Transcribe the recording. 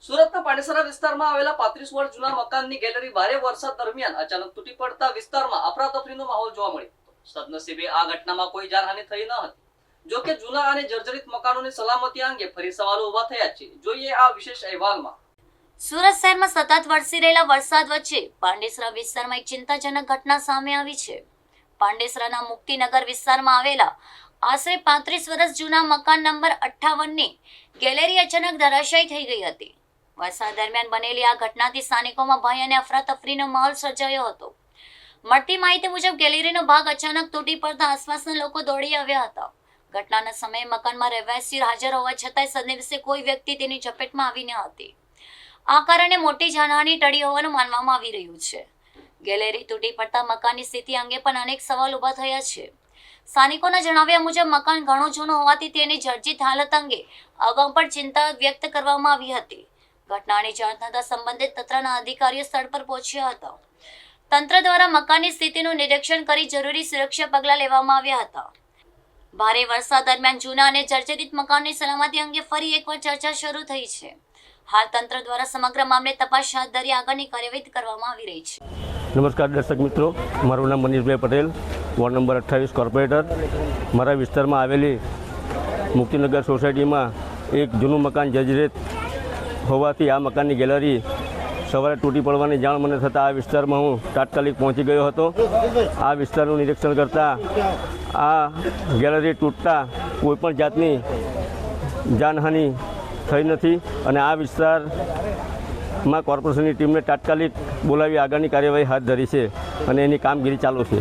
સુરતના પાંડેસરા વિસ્તારમાં આવેલા 35 વર્ષ જૂના મકાનની ગેલેરી ભારે વરસાદ દરમિયાન અચાનક તૂટી પડતા વિસ્તારમાં અફરાતફરીનો માહોલ જોવા મળ્યો. સદનસીબે આ ઘટનામાં કોઈ જાનહાનિ થઈ ન હતી. જો કે જૂના અને જર્જરિત મકાનોની સલામતી અંગે ફરી સવાલો ઉભા થયા છે. જોઈએ આ વિશેષ અહેવાલમાં. સુરત શહેરમાં સતત વરસી રહેલા વરસાદ વચ્ચે પાંડેસરા વિસ્તારમાં એક ચિંતાજનક ઘટના સામે આવી છે. પાંડેસરાના મુક્તિનગર વિસ્તારમાં આવેલા આશરે 35 વર્ષ જૂના મકાન નંબર 58ની ગેલેરી અચાનક ધરાશાયી થઈ ગઈ હતી. વરસાદ દરમિયાન બનેલી આ ઘટનાથી સ્થાનિકોમાં ભય અને અફરાતફરીનો માહોલ સર્જાયો હતો. મળતી માહિતી મુજબ ગેલેરીનો ભાગ અચાનક તૂટી પડતા આસપાસના લોકો દોડી આવ્યા હતા. ઘટનાના સમયે મકાનમાં રહેવાસી હાજર હોવા છતાંય સદનસીબે કોઈ વ્યક્તિ તેની ઝપેટમાં આવી ન હતી. આ કારણે મોટી જાનહાનિ ટળી હોવાનું માનવામાં આવી રહ્યું છે. ગેલેરી તૂટી પડતા મકાનની સ્થિતિ અંગે પણ અનેક સવાલ ઊભા થયા છે. સ્થાનિકોના જણાવ્યા મુજબ મકાન ઘણું જૂનું હોવાથી તેની જર્જરિત હાલત અંગે અગાઉ પણ ચિંતા વ્યક્ત કરવામાં આવી હતી. ઘટનાની જાણ થતાં સંબંધિત તંત્રના અધિકારીઓ સ્થળ પર પહોંચ્યા હતા. તંત્ર દ્વારા મકાનની સ્થિતિનું નિરીક્ષણ કરી જરૂરી સુરક્ષા પગલાં લેવામાં આવ્યા હતા. ભારે વરસાદ દરમિયાન જૂના અને જર્જરિત મકાનની સલામતી અંગે ફરી એકવાર ચર્ચા શરૂ થઈ છે. હાલ તંત્ર દ્વારા સમગ્ર મામલે તપાસ હાથ ધરી આગળની કાર્યવાહી કરવામાં આવી રહી છે. નમસ્કાર દર્શક મિત્રો, મારું નામ મનીષભાઈ પટેલ, વોર્ડ નંબર 28 કોર્પોરેટર. મારા વિસ્તારમાં આવેલી મુક્તિનગર સોસાયટીમાં એક જૂનું મકાન જર્જરિત હોવાથી આ મકાનની ગેલેરી સવારે તૂટી પડવાની જાણ મને થતાં આ વિસ્તારમાં હું તાત્કાલિક પહોંચી ગયો હતો. આ વિસ્તારનું નિરીક્ષણ કરતાં આ ગેલેરી તૂટતા કોઈપણ જાતની જાનહાનિ થઈ નથી અને આ વિસ્તારમાં કોર્પોરેશનની ટીમને તાત્કાલિક બોલાવી આગળની કાર્યવાહી હાથ ધરી છે અને એની કામગીરી ચાલુ છે.